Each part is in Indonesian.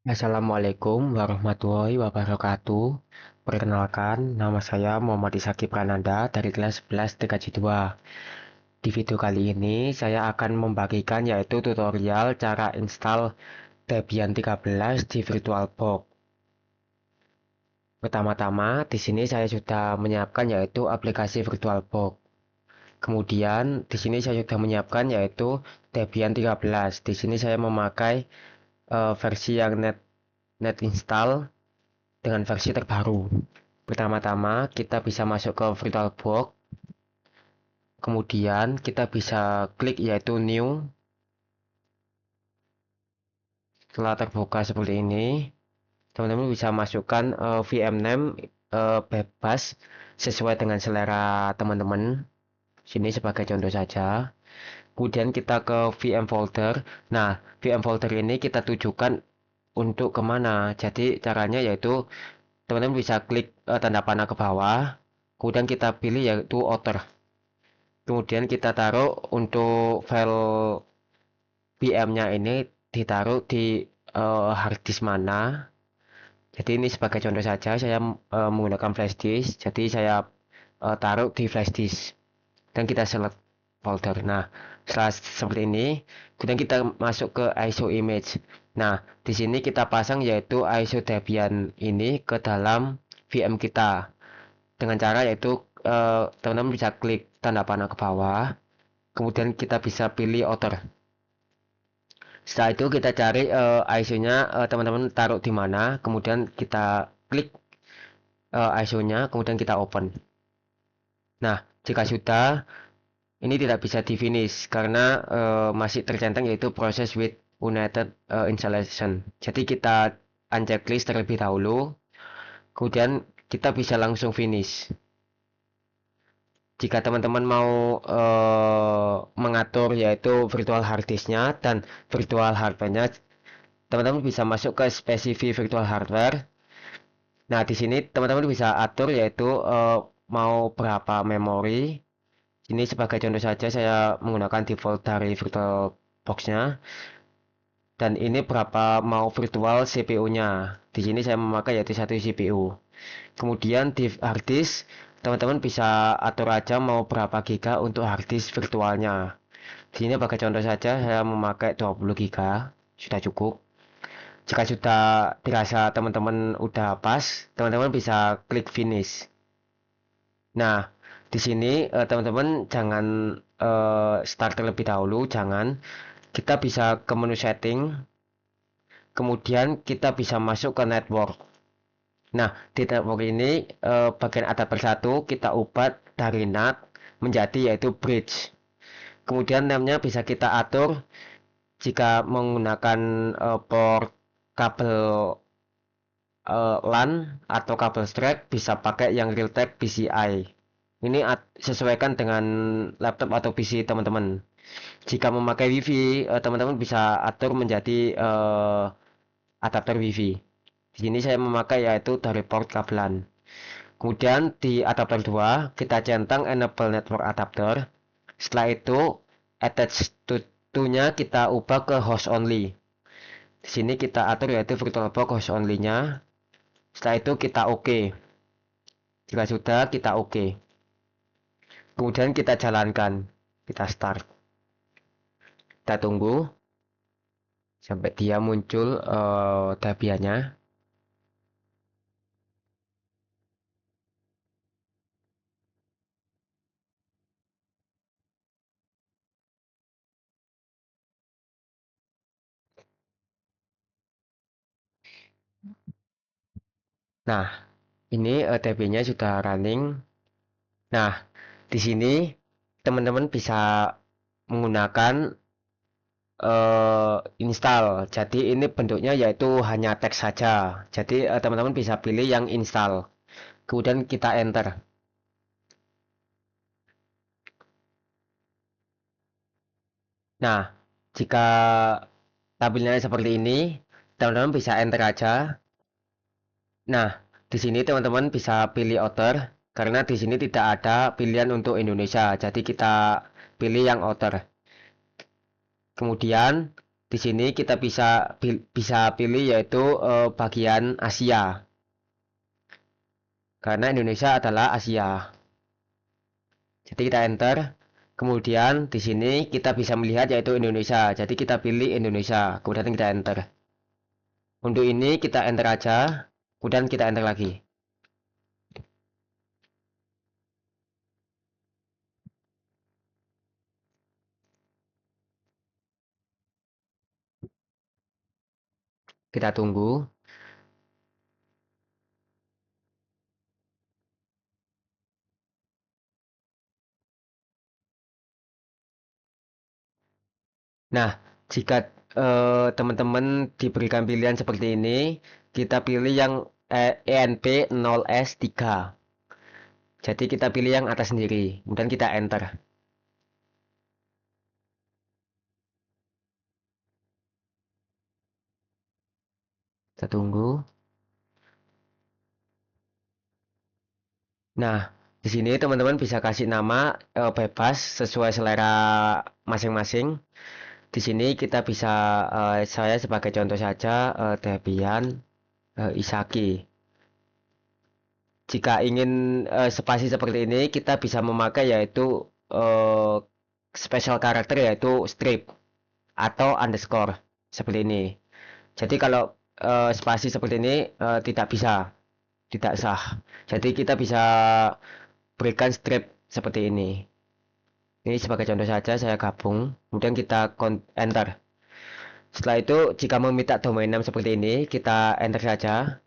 Assalamualaikum warahmatullahi wabarakatuh. Perkenalkan, nama saya Muhammad Isaki Prananda dari kelas 11 TKJ 2. Di video kali ini, saya akan membagikan yaitu tutorial cara install Debian 13 di VirtualBox. Pertama-tama, di sini saya sudah menyiapkan yaitu aplikasi VirtualBox. Kemudian, di sini saya sudah menyiapkan yaitu Debian 13. Di sini saya memakai versi yang net install dengan versi terbaru. Pertama-tama kita bisa masuk ke VirtualBox, kemudian kita bisa klik yaitu New. Setelah terbuka seperti ini, teman-teman bisa masukkan VM name bebas sesuai dengan selera teman-teman. Sini sebagai contoh saja. Kemudian kita ke VM folder. Nah, VM folder ini kita tujukan untuk kemana? Jadi caranya yaitu teman-teman bisa klik tanda panah ke bawah, kemudian kita pilih yaitu outer. Kemudian kita taruh untuk file VM-nya ini ditaruh di harddisk mana. Jadi ini sebagai contoh saja saya menggunakan flash disk. Jadi saya taruh di flash disk dan kita select folder. Nah, setelah seperti ini, kemudian kita masuk ke ISO image. Nah, di sini kita pasang yaitu ISO Debian ini ke dalam VM kita dengan cara yaitu teman-teman bisa klik tanda panah ke bawah, kemudian kita bisa pilih outer. Setelah itu kita cari ISO-nya teman-teman taruh di mana, kemudian kita klik ISO-nya, kemudian kita open. Nah, jika sudah, ini tidak bisa di finish karena masih tercentang yaitu proses with United installation. Jadi kita unchecklist terlebih dahulu, kemudian kita bisa langsung finish. Jika teman-teman mau mengatur yaitu virtual hard disk-nya dan virtual hardware-nya, teman-teman bisa masuk ke spesifik virtual hardware. Nah, di sini teman-teman bisa atur yaitu mau berapa memori. Ini sebagai contoh saja saya menggunakan default dari VirtualBox-nya. Dan ini berapa mau virtual CPU-nya. Di sini saya memakai yaitu satu CPU. Kemudian di harddisk, teman-teman bisa atur aja mau berapa giga untuk harddisk virtualnya. Di sini sebagai contoh saja saya memakai 20 giga, sudah cukup. Jika sudah dirasa teman-teman udah pas, teman-teman bisa klik finish. Nah, di sini teman-teman jangan start terlebih dahulu, jangan. Kita bisa ke menu setting, kemudian kita bisa masuk ke network. Nah, di network ini bagian adapter satu kita ubah dari NAT menjadi yaitu bridge. Kemudian namanya bisa kita atur jika menggunakan port kabel LAN atau kabel strap bisa pakai yang Realtek PCI. Ini sesuaikan dengan laptop atau PC teman-teman. Jika memakai WiFi, teman-teman bisa atur menjadi adapter WiFi. Di sini saya memakai yaitu dari port kabelan. Kemudian di adapter 2 kita centang enable network adapter. Setelah itu attach to-nya kita ubah ke host only. Di sini kita atur yaitu VirtualBox host only-nya. Setelah itu kita OK. Jika sudah kita OK. Kemudian kita jalankan. Kita start. Kita tunggu sampai dia muncul Debian-nya. Nah, ini DB-nya sudah running. Nah, di sini teman-teman bisa menggunakan install. Jadi ini bentuknya yaitu hanya teks saja. Jadi teman-teman bisa pilih yang install. Kemudian kita enter. Nah, jika tampilannya seperti ini, teman-teman bisa enter aja. Nah, di sini teman-teman bisa pilih outer karena di sini tidak ada pilihan untuk Indonesia. Jadi kita pilih yang outer. Kemudian Di sini kita bisa pilih yaitu bagian Asia, karena Indonesia adalah Asia. Jadi kita enter. Kemudian di sini kita bisa melihat yaitu Indonesia. Jadi kita pilih Indonesia. Kemudian kita enter. Untuk ini kita enter aja. Kemudian kita enter lagi. Kita tunggu. Nah, jika teman-teman diberikan pilihan seperti ini, kita pilih yang ENP 0S3. Jadi kita pilih yang atas sendiri. Kemudian kita enter. Kita tunggu. Nah, di sini teman-teman bisa kasih nama bebas sesuai selera masing-masing. Di sini kita bisa saya sebagai contoh saja Debian Isaki. Jika ingin spasi seperti ini, kita bisa memakai yaitu special character yaitu strip atau underscore seperti ini. Jadi kalau spasi seperti ini tidak bisa, tidak sah. Jadi kita bisa berikan strip seperti ini. Ini sebagai contoh saja saya gabung, kemudian kita enter. Setelah itu jika meminta domain name seperti ini, kita enter saja.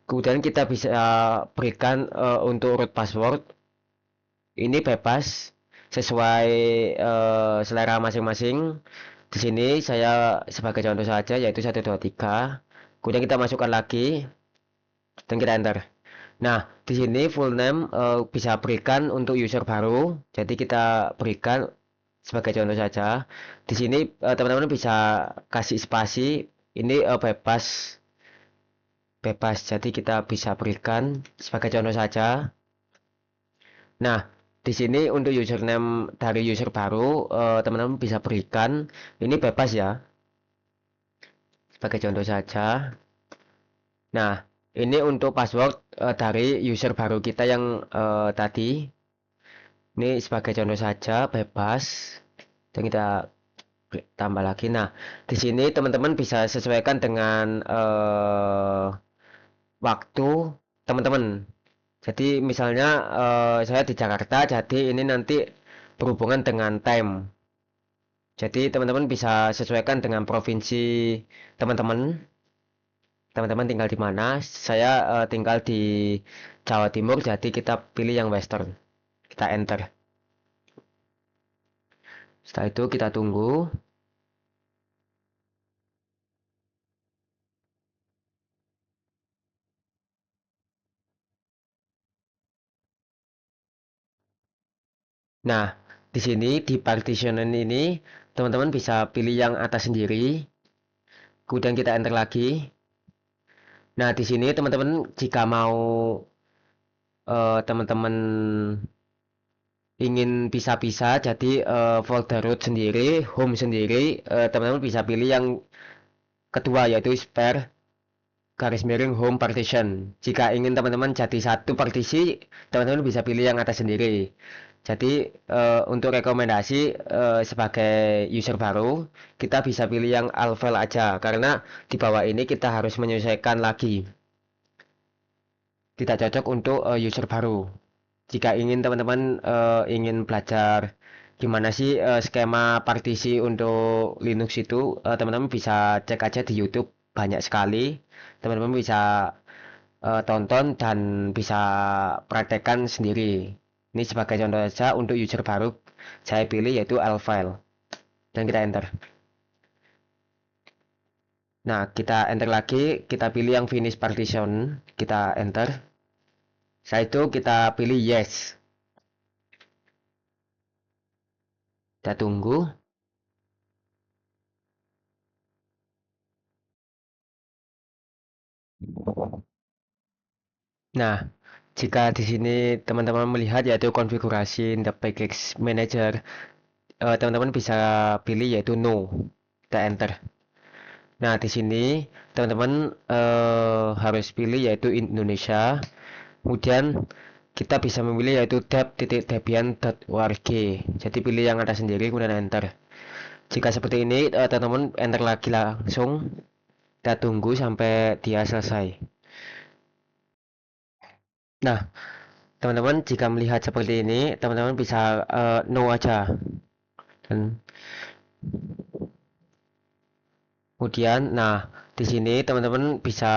Kemudian kita bisa berikan untuk root password. Ini bebas sesuai selera masing-masing. Di sini saya sebagai contoh saja yaitu 123. Kemudian kita masukkan lagi dan kita enter. Nah, di sini full name bisa berikan untuk user baru. Jadi kita berikan sebagai contoh saja. Di sini teman-teman bisa kasih spasi. Ini bebas, bebas. Jadi kita bisa berikan sebagai contoh saja. Nah, di sini untuk username dari user baru, teman-teman bisa berikan. Ini bebas ya. Sebagai contoh saja. Nah, ini untuk password dari user baru kita yang tadi. Ini sebagai contoh saja, bebas. Dan kita tambah lagi. Nah, di sini teman-teman bisa sesuaikan dengan waktu teman-teman. Jadi misalnya saya di Jakarta, jadi ini nanti berhubungan dengan time. Jadi teman-teman bisa sesuaikan dengan provinsi teman-teman. Teman-teman tinggal di mana? Saya tinggal di Jawa Timur, jadi kita pilih yang Western. Kita enter. Setelah itu kita tunggu. Nah, di sini di partitionan ini teman-teman bisa pilih yang atas sendiri. Kemudian kita enter lagi. Nah, di sini teman-teman jika mau teman-teman ingin pisah-pisah, jadi folder root sendiri, home sendiri, teman-teman bisa pilih yang kedua yaitu spare garis miring home partition. Jika ingin teman-teman jadi satu partisi, teman-teman bisa pilih yang atas sendiri. Jadi untuk rekomendasi sebagai user baru, kita bisa pilih yang all file aja karena di bawah ini kita harus menyesuaikan lagi. Tidak cocok untuk user baru. Jika ingin teman-teman ingin belajar gimana sih skema partisi untuk Linux itu, teman-teman bisa cek aja di YouTube banyak sekali. Teman-teman bisa tonton dan bisa praktekkan sendiri. Ini sebagai contoh saja untuk user baru saya pilih yaitu L-file dan kita enter. Nah, kita enter lagi, kita pilih yang finish partition, kita enter. Setelah itu kita pilih yes. Kita tunggu. Nah, jika di sini teman-teman melihat yaitu konfigurasi the package manager teman-teman bisa pilih yaitu no. Kita enter. Nah, di sini teman-teman harus pilih yaitu Indonesia. Kemudian kita bisa memilih yaitu debian.org. Jadi pilih yang ada sendiri kemudian enter. Jika seperti ini, teman-teman enter lagi langsung. Kita tunggu sampai dia selesai. Nah, teman-teman jika melihat seperti ini, teman-teman bisa no aja. Dan kemudian, nah di sini teman-teman bisa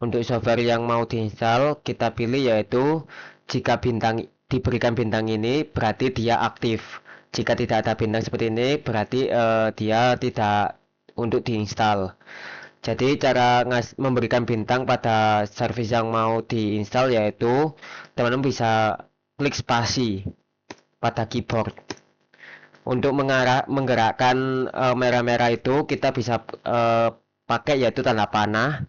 untuk software yang mau diinstal, kita pilih yaitu jika bintang diberikan bintang ini berarti dia aktif. Jika tidak ada bintang seperti ini berarti dia tidak untuk diinstal. Jadi cara memberikan bintang pada service yang mau diinstal yaitu teman-teman bisa klik spasi pada keyboard. Untuk menggerakkan merah-merah itu kita bisa pakai yaitu tanda panah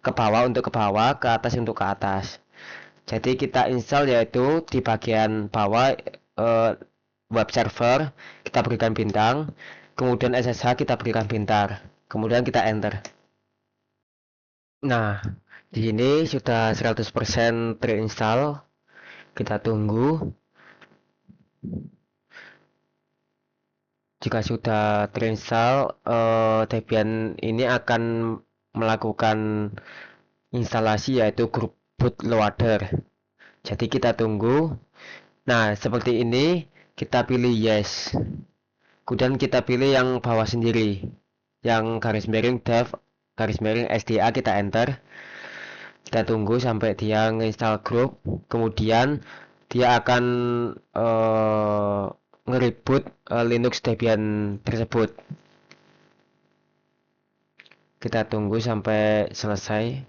ke bawah untuk ke bawah, ke atas untuk ke atas. Jadi kita install yaitu di bagian bawah web server kita berikan bintang, kemudian SSH kita berikan bintang, kemudian kita enter. Nah, di sini sudah 100% terinstall. Kita tunggu. Jika sudah terinstall, Debian ini akan melakukan instalasi yaitu grup bootloader. Jadi kita tunggu. Nah, seperti ini kita pilih yes. Kemudian kita pilih yang bawah sendiri. Yang garis miring dev, garis miring SDA kita enter. Kita tunggu sampai dia nginstall grup. Kemudian dia akan nge-reboot Linux Debian tersebut. Kita tunggu sampai selesai.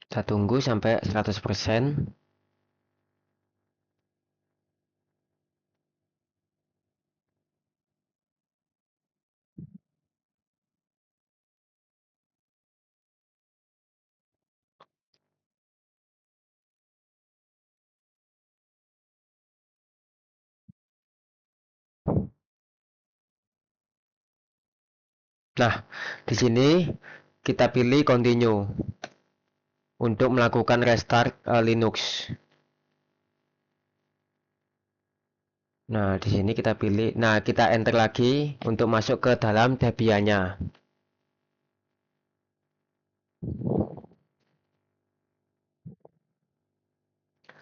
Kita tunggu sampai 100%. Nah, di sini kita pilih continue untuk melakukan restart Linux. Nah, di sini kita pilih. Nah, kita enter lagi untuk masuk ke dalam Debiannya.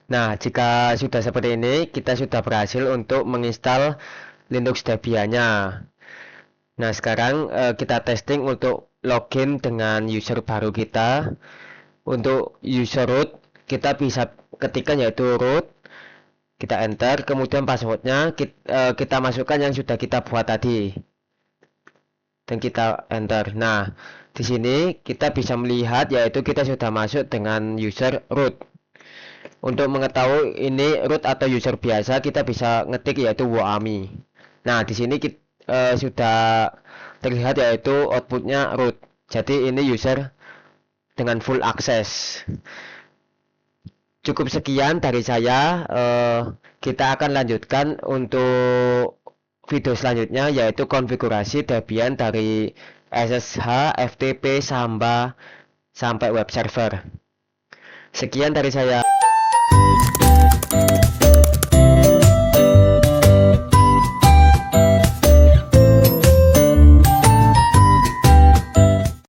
Nah, jika sudah seperti ini, kita sudah berhasil untuk menginstal Linux Debiannya. Nah, sekarang kita testing untuk login dengan user baru kita. Untuk user root, kita bisa ketikkan yaitu root. Kita enter, kemudian passwordnya kita masukkan yang sudah kita buat tadi. Dan kita enter. Nah, di sini kita bisa melihat yaitu kita sudah masuk dengan user root. Untuk mengetahui ini root atau user biasa, kita bisa ngetik yaitu woami. Nah, di sini sudah terlihat yaitu outputnya root. Jadi ini user dengan full access. Cukup sekian dari saya. Kita akan lanjutkan untuk video selanjutnya yaitu konfigurasi Debian dari SSH, FTP, Samba sampai web server. Sekian dari saya.